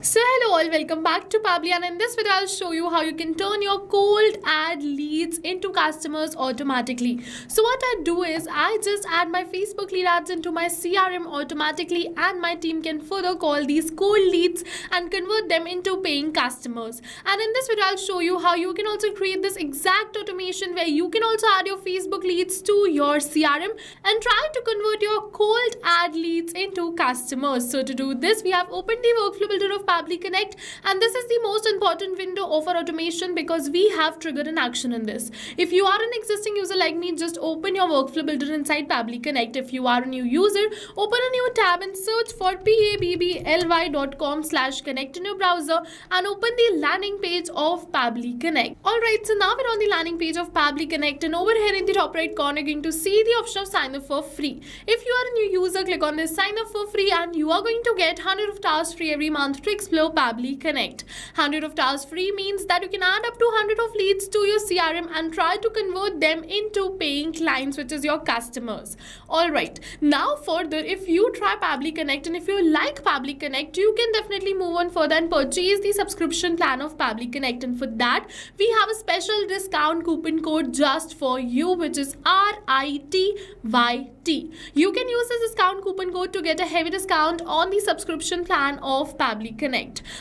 So hello all, welcome back to Pabli, and in this video I'll show you how you can turn your cold ad leads into customers automatically. So what I do is I just add my Facebook lead ads into my CRM automatically, and my team can further call these cold leads and convert them into paying customers. And in this video I'll show you how you can also create this exact automation where you can also add your Facebook leads to your CRM and try to convert your cold ad leads into customers. So to do this, we have opened the workflow builder of Pabli Connect, and this is the most important window of our automation because we have triggered an action in this. If you are an existing user like me, just open your workflow builder inside Pabli Connect. If you are a new user, open a new tab and search for pably.com/connect in your browser and open the landing page of Pabli Connect. Alright, so now we're on the landing page of Pabli Connect, and over here in the top right corner, you're going to see the option of sign up for free. If you are a new user, click on this sign up for free and you are going to get 100 of tasks free every month to explore Pabli Connect. 100 of tasks free means that you can add up to 100 of leads to your CRM and try to convert them into paying clients, which is your customers. Alright, now further, if you try Pabli Connect and if you like Pabli Connect, you can definitely move on further and purchase the subscription plan of Pabli Connect, and for that we have a special discount coupon code just for you, which is RITYT. You can use this discount coupon code to get a heavy discount on the subscription plan of Pabli Connect.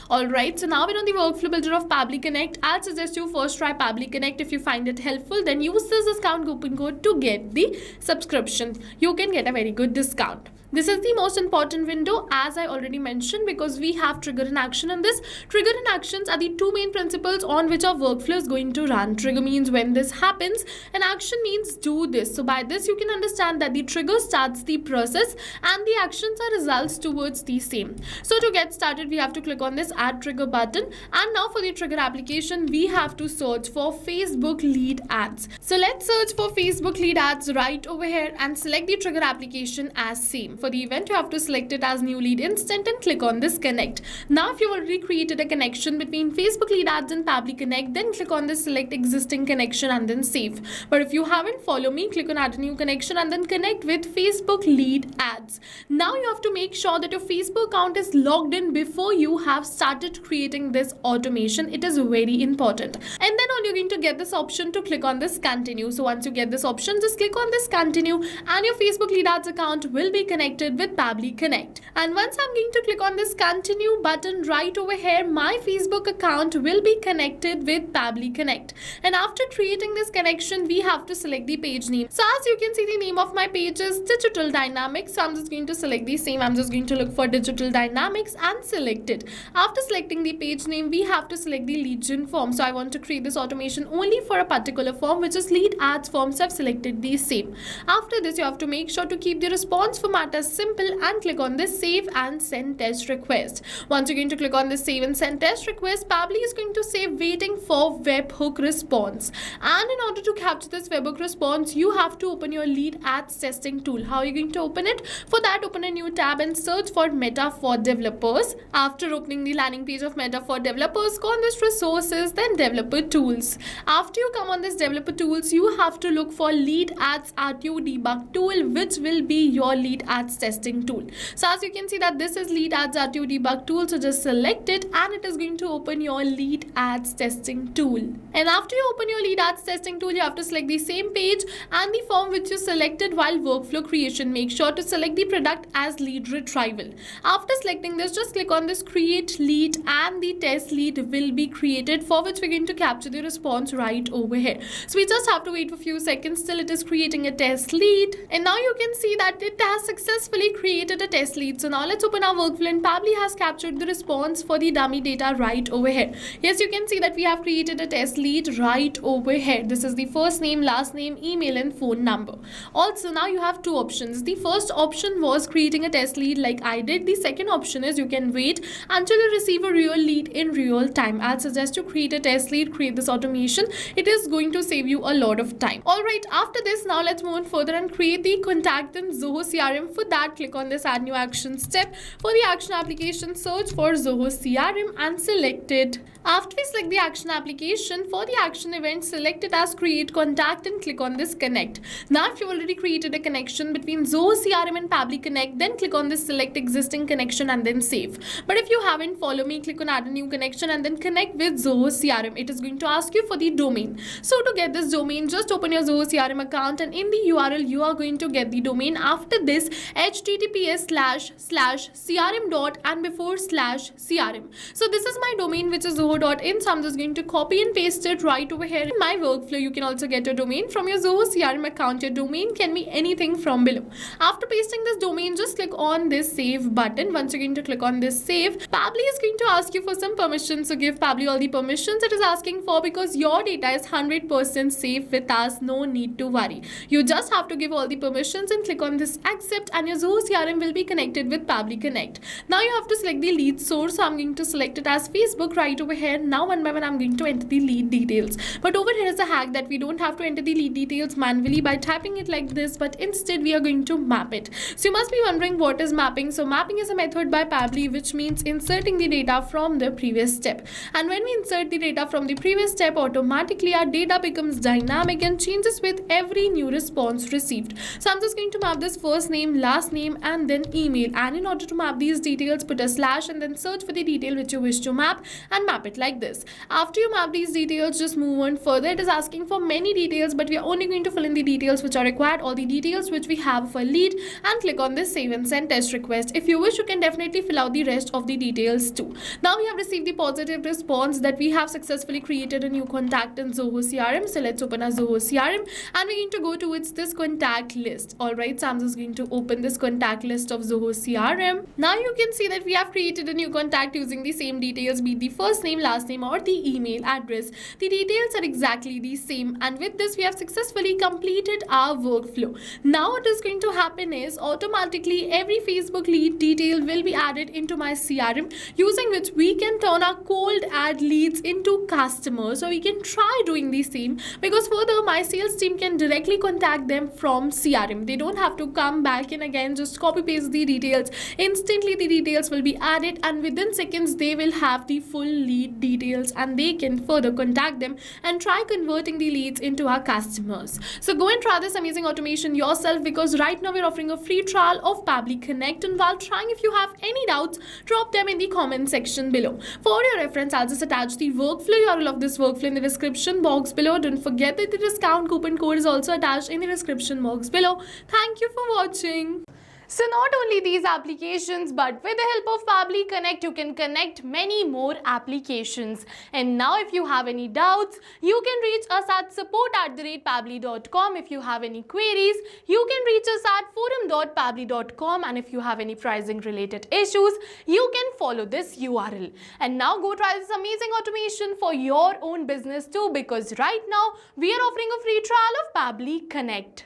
Alright, so now we're on the workflow builder of Pabli Connect. I'd suggest you first try Pabli Connect. If you find it helpful, then use this discount coupon code to get the subscription. You can get a very good discount. This is the most important window, as I already mentioned, because we have trigger and action in this. Trigger and actions are the two main principles on which our workflow is going to run. Trigger means when this happens, and action means do this. So by this you can understand that the trigger starts the process and the actions are results towards the same. So to get started, we have to click on this add trigger button, and now for the trigger application we have to search for Facebook lead ads. So let's search for Facebook lead ads right over here and select the trigger application as same. For the event, you have to select it as new lead instant and click on this connect. Now if you've already created a connection between Facebook lead ads and Pabli Connect, then click on this select existing connection and then save. But if you haven't, follow me, click on add a new connection and then connect with Facebook lead ads. Now you have to make sure that your Facebook account is logged in before you have started creating this automation. It is very important. And then only you're going to get this option to click on this continue. So once you get this option, just click on this continue and your Facebook lead ads account will be connected with Pabli Connect. And once I'm going to click on this continue button right over here, my Facebook account will be connected with Pabli Connect. And after creating this connection, we have to select the page name. So as you can see, the name of my page is Digital Dynamics. So I'm just going to select the same. I'm just going to look for Digital Dynamics and select it. After selecting the page name, we have to select the lead gen form. So I want to create this automation only for a particular form, which is lead ads form. So I've selected the same. After this, you have to make sure to keep the response format as simple and click on this save and send test request. Once you're going to click on this save and send test request, Pabli is going to say waiting for webhook response. And in order to capture this webhook response, you have to open your lead ads testing tool. How are you going to open it? For that, open a new tab and search for Meta for Developers. After opening the landing page of Meta for Developers, go on this resources, then developer tools. After you come on this developer tools, you have to look for lead ads RTO debug tool, which will be your lead ads testing tool. So as you can see that this is lead ads RTO debug tool, so just select it and it is going to open your lead ads testing tool. And after you open your lead ads testing tool, you have to select the same page and the form which you selected while workflow creation. Make sure to select the product as lead retrieval. After selecting this, just click on this create lead and the test lead will be created, for which we're going to capture the response right over here. So we just have to wait for a few seconds till it is creating a test lead, and now you can see that it has successfully created a test lead. So now let's open our workflow, and Pabli has captured the response for the dummy data right over here. Yes, you can see that we have created a test lead right over here. This is the first name, last name, email and phone number. Also, now you have two options. The first option was creating a test lead like I did. The second option is you can wait until you receive a real lead in real time. I'd suggest you create a test lead, create this automation. It is going to save you a lot of time. Alright, after this, now let's move on further and create the contact in Zoho CRM. For that, click on this add new action step. For the action application, search for Zoho CRM and select it. After we select the action application, for the action event, select it as create contact and click on this connect. Now if you've already created a connection between Zoho CRM and Pabbly Connect, then click on this select existing connection and then save. But if you haven't, follow me, click on add a new connection and then connect with Zoho CRM. It is going to ask you for the domain. So to get this domain, just open your Zoho CRM account and in the URL you are going to get the domain. After this, https://crm dot and before /crm. So this is my domain, which is zoho.in. So I'm just going to copy and paste it right over here in my workflow. You can also get a domain from your Zoho CRM account. Your domain can be anything from below. After pasting this domain, just click on this save button. Once you're going to click on this save, Pabbly is going to ask you for some permissions. So give Pabbly all the permissions it is asking for, because your data is 100% safe with us. No need to worry. You just have to give all the permissions and click on this accept, and your Zoho CRM will be connected with Pabbly Connect. Now you have to select the lead source. So I'm going to select it as Facebook right over here. Now one by one I'm going to enter the lead details. But over here is a hack that we don't have to enter the lead details manually by typing it like this, but instead we are going to map it. So you must be wondering what is mapping. So mapping is a method by Pabbly which means inserting the data from the previous step. And when we insert the data from the previous step, automatically our data becomes dynamic and changes with every new response received. So I'm just going to map this first name, last name and then email. And in order to map these details, put a slash and then search for the detail which you wish to map and map it like this. After you map these details, just move on further. It is asking for many details, but we are only going to fill in the details which are required, all the details which we have for lead, and click on this save and send test request. If you wish, you can definitely fill out the rest of the details too. Now we have received the positive response that we have successfully created a new contact in Zoho CRM. So let's open our Zoho CRM and we're going to go towards this contact list. Alright, so I'm just going to open this contact list of Zoho CRM. Now you can see that we have created a new contact using the same details, be it the first name, last name or the email address. The details are exactly the same, and with this we have successfully completed our workflow. Now what is going to happen is automatically every Facebook lead detail will be added into my CRM, using which we can turn our cold ad leads into customers. So we can try doing the same, because further my sales team can directly contact them from CRM. They don't have to come back and again just copy paste the details. Instantly the details will be added and within seconds they will have the full lead details and they can further contact them and try converting the leads into our customers. So go and try this amazing automation yourself, because right now we're offering a free trial of Pabbly Connect, and while trying, if you have any doubts, drop them in the comment section below. For your reference, I'll just attach the workflow URL of this workflow in the description box below. Don't forget that the discount coupon code is also attached in the description box below. Thank you for watching. So not only these applications, but with the help of Pabbly Connect, you can connect many more applications. And now if you have any doubts, you can reach us at support@pabbly.com. If you have any queries, you can reach us at forum.pabbly.com. And if you have any pricing related issues, you can follow this URL. And now go try this amazing automation for your own business too, because right now we are offering a free trial of Pabbly Connect.